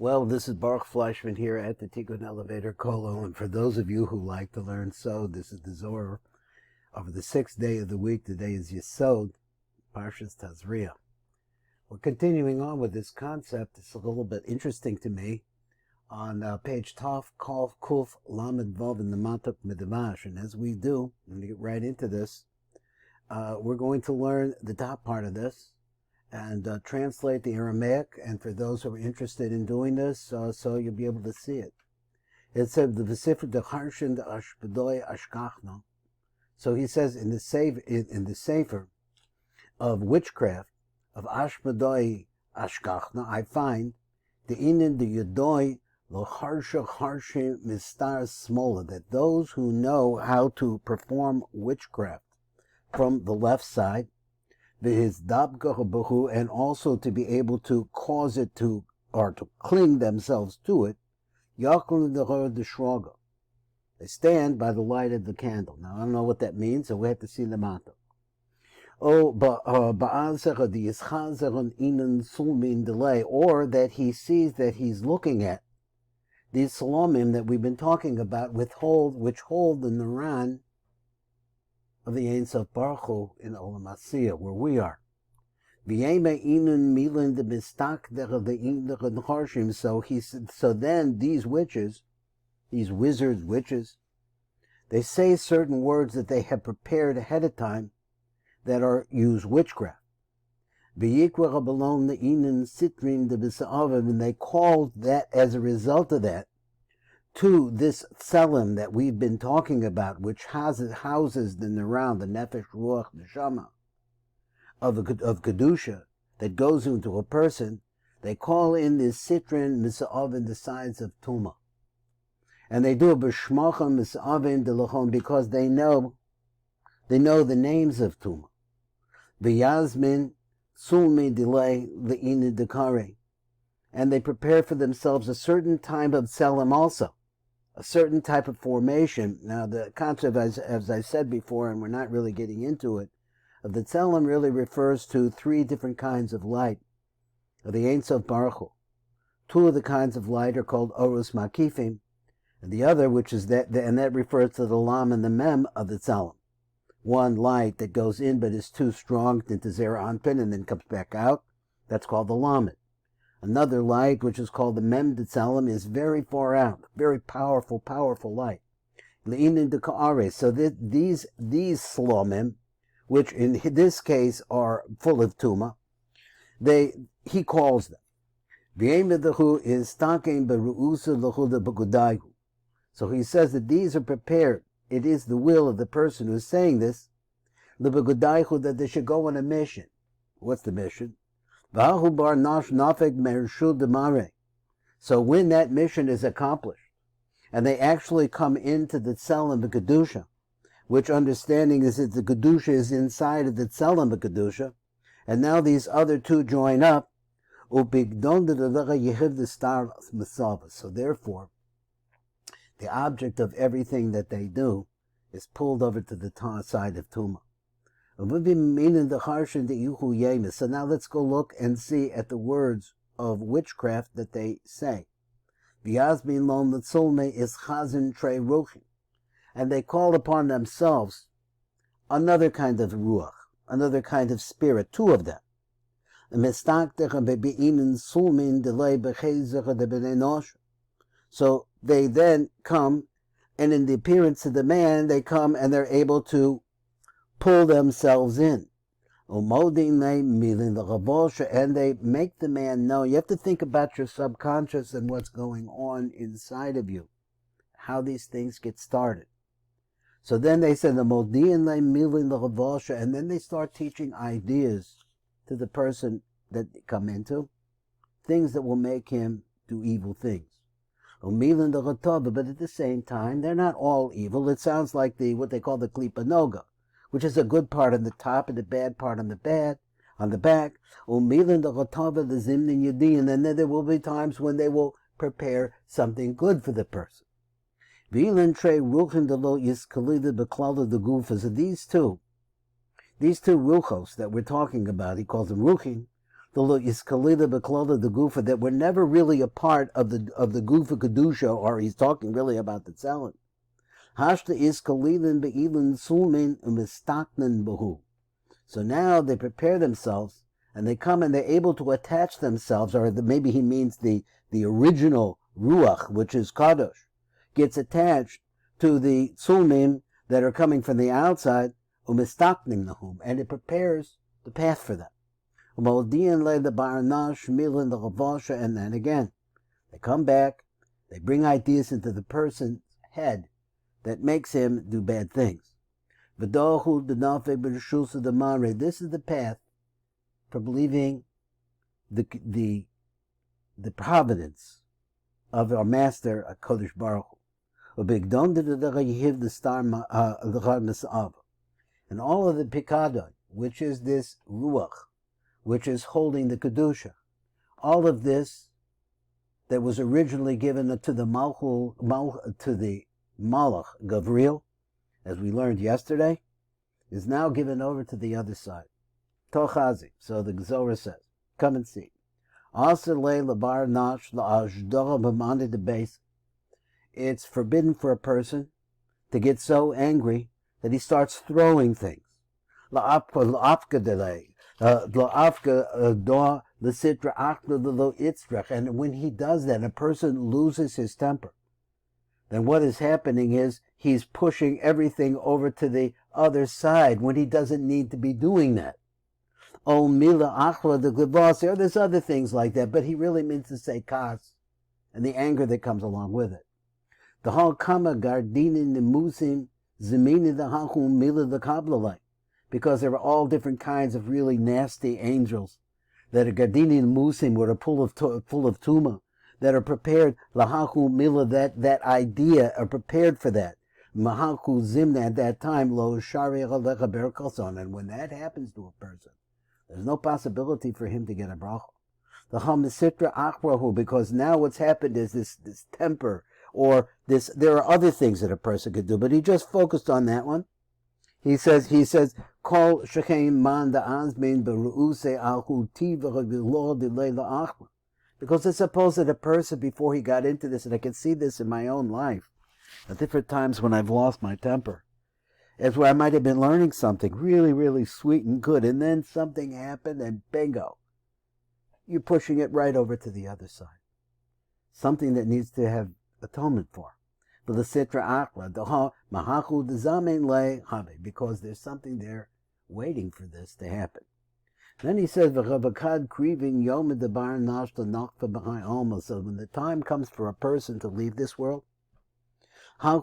Well, this is Baruch Fleischman here at the Tikkun Elevator Kolo, and for those of you who like to learn YESOD, this is the Zohar of the sixth day of the week. Today is YESOD, Parshas Tazria. We're continuing on with this concept. It's a little bit interesting to me. On page Tov, Kaf, Kuf, Lamed, Vav, in the Matok Midrash, and as we do, I'm going to get right into this, we're going to learn the top part of this, and translate the Aramaic, and for those who are interested in doing this, so you'll be able to see it. It said the V'sifr de Harshin de Ashbedoi Ashkachna. So he says in the Sefer of witchcraft of Ashbedoi Ashkachna, I find the Inin de Yodoi lo Harsha Harshim Mistar Smola, that those who know how to perform witchcraft from the left side, and also to be able to cause it to, or to cling themselves to it, they stand by the light of the candle. Now, I don't know what that means, so we have to see the matter. Or that he sees that he's looking at these salomim that we've been talking about, which hold the Naran of the Ein Sof Baruch Hu in Olam Asiyah, where we are. So then these witches, these witches, they say certain words that they have prepared ahead of time that use witchcraft. And they call that, as a result of that, to this tzelem that we've been talking about, which houses the Naran, the Nefesh, Ruach, neshama of Kedusha that goes into a person. They call in this Sitrin Misa'avin, the sides of Tuma. And they do a B'shmacham Misa'avin Delachon because they know the names of Tuma. V'yazmin Sulmi Delay Le'ini Dekare. And they prepare for themselves a certain time of tzelem also, a certain type of formation. Now, the concept, as I said before, and we're not really getting into it, of the tzelem really refers to three different kinds of light of the Ein Sof Baruch Hu. Two of the kinds of light are called Orus Makifim, and the other, which is that refers to the Lam and the Mem of the tzelem. One light that goes in but is too strong into Zera Anpin and then comes back out, that's called the Lamed. Another light, which is called the Mem de Tzelem, is very far out, very powerful light. Le'inin de Ka'are. So these salomim, which in this case are full of tuma, he calls them. V'yemadahu is takein beru'usa l'chuda b'gudaihu. So he says that these are prepared. It is the will of the person who's saying this, l'b'gudaihu, that they should go on a mission. What's the mission? So when that mission is accomplished, and they actually come into the tzelem of Kedusha, which understanding is that the Kedusha is inside of the tzelem of Kedusha, and now these other two join up, so therefore, the object of everything that they do is pulled over to the side of Tumah. So now let's go look and see at the words of witchcraft that they say. And they call upon themselves another kind of ruach, another kind of spirit, two of them. So they then come, and in the appearance of the man, they come and they're able to pull themselves in. And they make the man know. You have to think about your subconscious and what's going on inside of you, how these things get started. So then they said, and then they start teaching ideas to the person that they come into, things that will make him do evil things. But at the same time, they're not all evil. It sounds like what they call the Klipa Noga, which is a good part on the top and the bad part on the back. And then there will be times when they will prepare something good for the person. So these two ruchos that we're talking about, he calls them ruchim, the Iskalida Bekloda the Gufa, that were never really a part of the Gufa Kedusha, or he's talking really about the tzelem. Hashta Iskalidin Be'ilin Sulmin Umistaknan Behu. So now they prepare themselves, and they come and they're able to attach themselves, or maybe he means the original Ruach, which is Kadosh, gets attached to the Sulmim that are coming from the outside, Umistakning Nahum, and it prepares the path for them. And then again, they come back, they bring ideas into the person's head that makes him do bad things. This is the path for believing the providence of our Master, Kodesh Baruch Hu. And all of the Pikadon, which is this Ruach, which is holding the Kedusha, all of this that was originally given to the Malach Gavriel, as we learned yesterday, is now given over to the other side. Tochazi. So the Zohar says, come and see. It's forbidden for a person to get so angry that he starts throwing things. And when he does that, a person loses his temper. Then what is happening is he's pushing everything over to the other side when he doesn't need to be doing that. Oh, mila achla the glivasi, or there's other things like that, but he really means to say kas, and the anger that comes along with it. The whole kama gardinin nemusim zemini the hachum mila the kablalai, because there are all different kinds of really nasty angels that are gardinin nemusim, were full of tuma, that are prepared, lahaku mila, that idea, are prepared for that. Mahaku zimna, at that time, lo shari alecha berkoson, and when that happens to a person, there's no possibility for him to get a bracha. The hamisitra achrahu, because now what's happened is this temper, or this, there are other things that a person could do, but he just focused on that one. He says, kol shechem man da azmin beruuse alhu tiva v'lo delay la'achra. Because it's supposed that a person, before he got into this, and I can see this in my own life, at different times when I've lost my temper, is where I might have been learning something really, really sweet and good, and then something happened, and bingo, you're pushing it right over to the other side. Something that needs to have atonement for. Because there's something there waiting for this to happen. Then he says, so when the time comes for a person to leave this world, so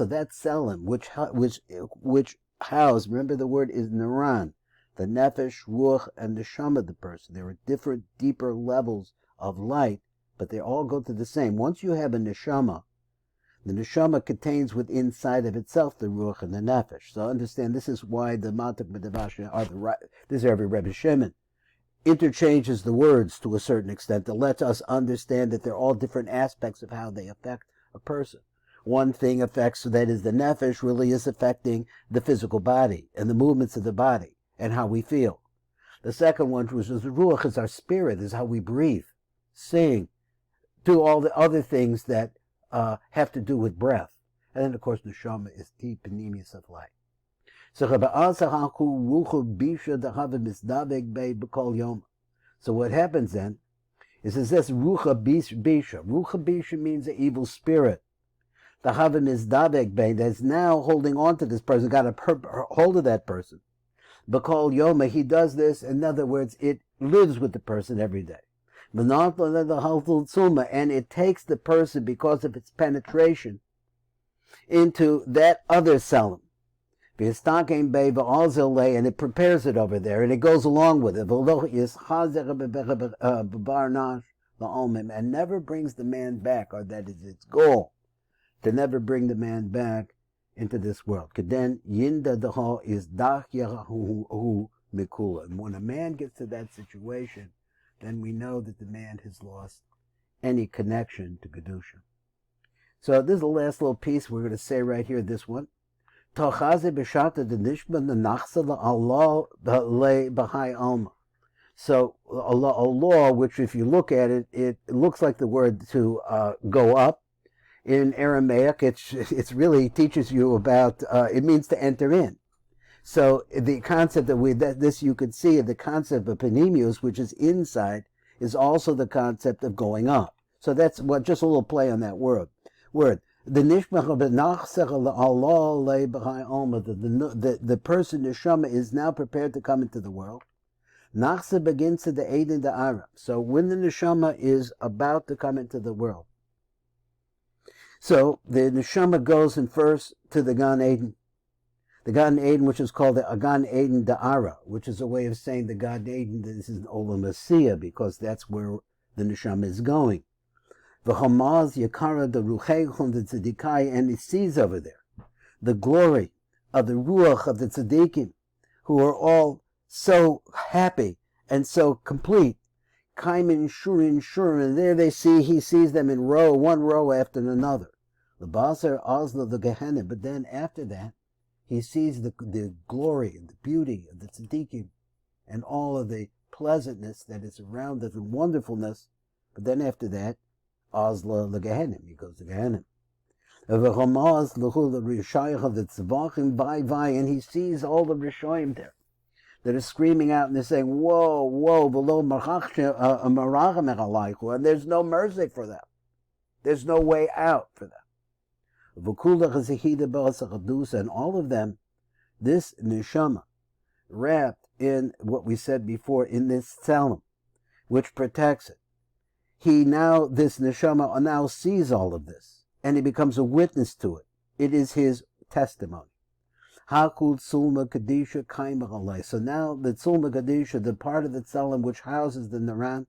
that tzelem, which house, remember the word is Naran, the nefesh, ruach, and neshama of the person. There are different, deeper levels of light, but they all go to the same. Once you have a neshama, the neshama contains within inside of itself the ruach and the nefesh. So understand, this is why the Matak Medavashna are the right. This is every Rebbe Shimon interchanges the words to a certain extent to let us understand that they're all different aspects of how they affect a person. One thing affects, that is the nefesh, really is affecting the physical body and the movements of the body and how we feel. The second one, which is the ruach, is our spirit, is how we breathe, sing, do all the other things that have to do with breath. And then, of course, neshama is deep panemius of light. So what happens then is it says rucha bisha. Rucha bisha means the evil spirit. The havim is dabek bay, that's now holding on to this person, got a hold of that person. Bakal yoma, he does this. In other words, it lives with the person every day. And it takes the person, because of its penetration, into that other tzelem. And it prepares it over there, and it goes along with it. And never brings the man back, or that is its goal, to never bring the man back into this world. And when a man gets to that situation, then we know that the man has lost any connection to Kedusha. So this is the last little piece we're going to say right here, this one. Tochaze b'shata the nishma the nachsa Allah le b'hai alma. So a law, which if you look at it, it looks like the word to go up. In Aramaic, it's really teaches you about, it means to enter in. So the concept that this you could see, the concept of panemius, which is inside, is also the concept of going up. So that's just a little play on that word. The person neshama is now prepared to come into the world. Nachse begins to the Eden the Arab. So when the neshama is about to come into the world, so the neshama goes in first to the Gan Eden. The Gan Eden, which is called the Gan Eden Da'ara, which is a way of saying the Gan Eden, this is an Olam Asiyah, because that's where the neshama is going. The Hamaz Yakara, the Rucheichon, the Tzedikai, and it sees over there the glory of the Ruach of the Tzedikim, who are all so happy and so complete. Kaimin, Shurin, and there he sees them in one row after another. The Basar, Oslo, the Gehenna, but then after that, he sees the glory and the beauty of the Tzedikim and all of the pleasantness that is around it and wonderfulness. But then after that, Oslo, the Gehenna, he goes to Gehenna. And he sees all the Rishoyim there that are screaming out and they're saying, whoa, whoa, below and there's no mercy for them. There's no way out for them. And all of them, this neshama, wrapped in what we said before, in this tzelem, which protects it. This neshama now sees all of this, and he becomes a witness to it. It is his testimony. So now the Tzulma Kadisha, the part of the tzelem which houses the Naran,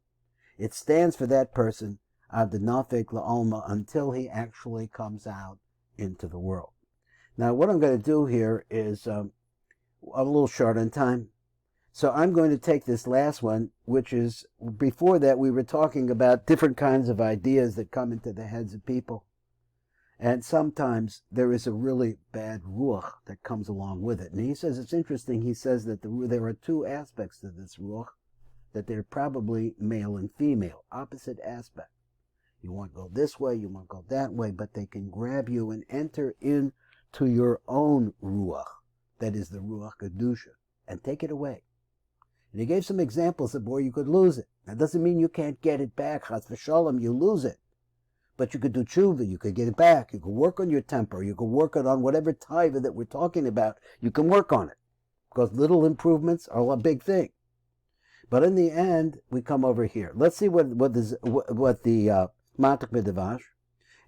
it stands for that person, until he actually comes out into the world. Now what I'm going to do here is a little short on time. So I'm going to take this last one, which is, before that we were talking about different kinds of ideas that come into the heads of people. And sometimes there is a really bad ruach that comes along with it. And he says, it's interesting, he says that there are two aspects to this ruach, that they're probably male and female, opposite aspects. You want to go this way, you want to go that way, but they can grab you and enter into your own ruach, that is the ruach kedusha, and take it away. And he gave some examples of where you could lose it. That doesn't mean you can't get it back. Chas v'shalom, you lose it. But you could do tshuva, you could get it back, you could work on your temper, you could work on whatever taiva that we're talking about, you can work on it. Because little improvements are a big thing. But in the end, we come over here. Let's see what the Matak Midrash,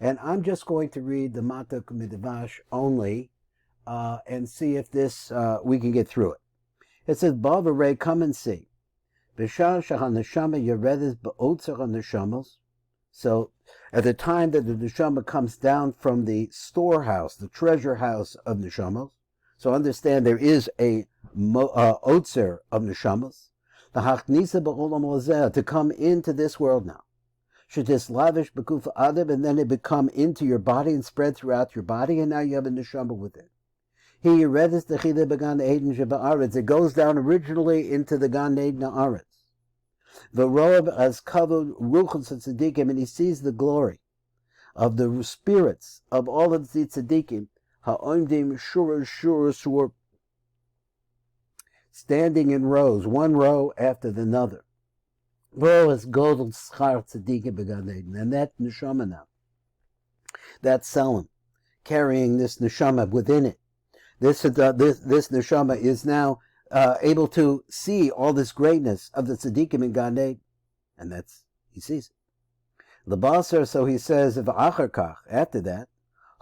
and I'm just going to read the Matak Midrash only, and see if this, we can get through it. It says, Ba'varei, come and see. B'shah shahaneshama yeredes ba'otzer haneshamos. So, at the time that the neshama comes down from the storehouse, the treasure house of neshamos, so understand there is a otzer of neshamos, the hachnisa ba'olam lazeh, to come into this world now. Shetis lavish b'kufa adab, and then it become into your body and spread throughout your body, and now you have a neshama with it. He redes the chida began Eden sheba'aretz. It goes down originally into the Gan Eden Haaretz. The rob as kavod ruchos tzedikim, and he sees the glory of the spirits of all of the tzedikim, ha'omdim shur, standing in rows, one row after the other. Row is godel schar tzedikim began Eden, and that neshama now, that tzelem, carrying this neshama within it. This neshama is now able to see all this greatness of the tzeddikim in Gan Eden, and he sees it. The Basar, so he says, after that,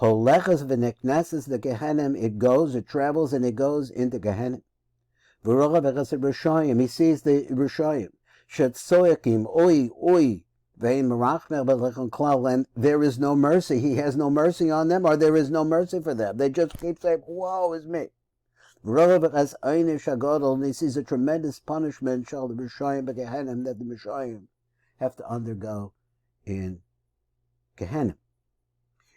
holechas v'nekneses the Gehenim, it travels and it goes into Gehenim. He sees the Rishoyim, shetzoyakim, oi, and there is no mercy. He has no mercy on them, or there is no mercy for them. They just keep saying, woe is me. And he sees a tremendous punishment that the Mishayim have to undergo in Gehenna.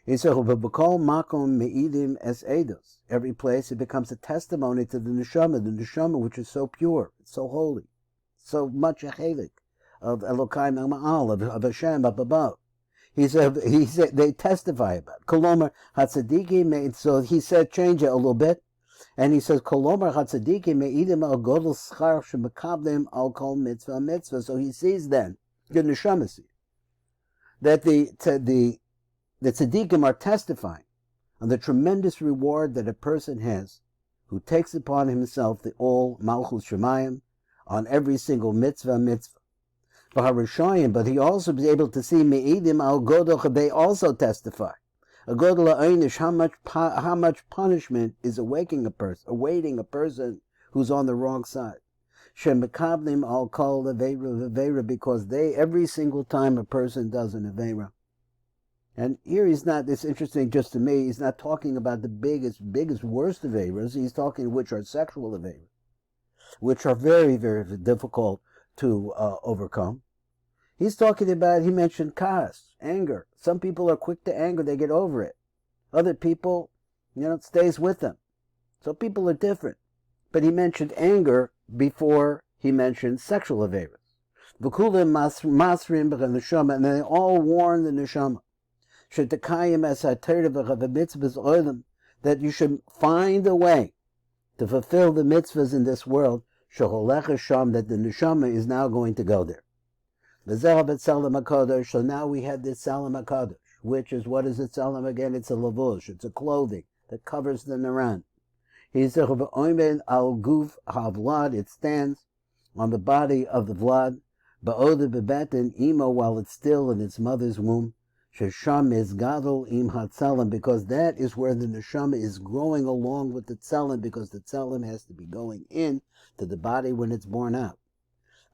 He said, "B'kol makom me'idim es edus." Every place it becomes a testimony to the neshama which is so pure, so holy, so much a chelik of Elokai Ma'al, of Hashem up above. He said they testify about Kolomar Hatzadiki made. So he said change it a little bit, and he says Kolomar Hatzadiki me'idim al godel schar shemekablim al kol mitzvah. So he sees then the neshama sees that the tzaddikim are testifying on the tremendous reward that a person has who takes upon himself the all Malchus Shemayim on every single mitzvah. But he also was able to see Me'idim al Godol, they also testify. A Godol Einish, how much punishment is awaiting a person who's on the wrong side. Shemekablim al kol Aveira, because every single time a person does an Aveira. And here he's not, it's interesting just to me, he's not talking about the biggest, worst Aveiras, he's talking which are sexual Aveiras, which are very, very difficult to overcome. He's talking about, he mentioned kas, anger. Some people are quick to anger, they get over it. Other people, it stays with them. So people are different. But he mentioned anger before he mentioned sexual Aveiras. V'kulim masrim b'neshama, and they all warn the neshama. That you should find a way to fulfill the mitzvahs in this world, that the neshama is now going to go there. So now we have this tzelem HaKadosh, which is, what is a tzelem again? It's a lavush, it's a clothing that covers the Naran. He said, al guf havlad, it stands on the body of the vlad, ba'oda bebetin imo, while it's still in its mother's womb. Shesham is gadol im hatzelem, because that is where the neshama is growing along with the tzelem, because the tzelem has to be going in to the body when it's born out.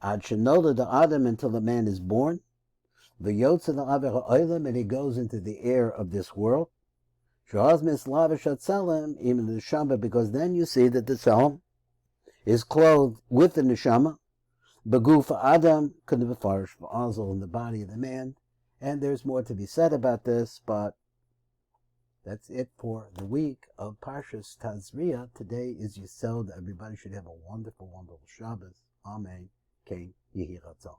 Ad shenoda the adam, until the man is born. V'yotza the aver ha'olam, and he goes into the air of this world. Shehaz mislavish hatzelem im the neshama, because then you see that the tzelem is clothed with the neshama. Beguf adam k'nebefarish v'azol, in the body of the man. And there's more to be said about this, but that's it for the week of Parshas Tazria. Today is YESOD. Everybody should have a wonderful, wonderful Shabbos. Amen. Kein Yehi Ratzon.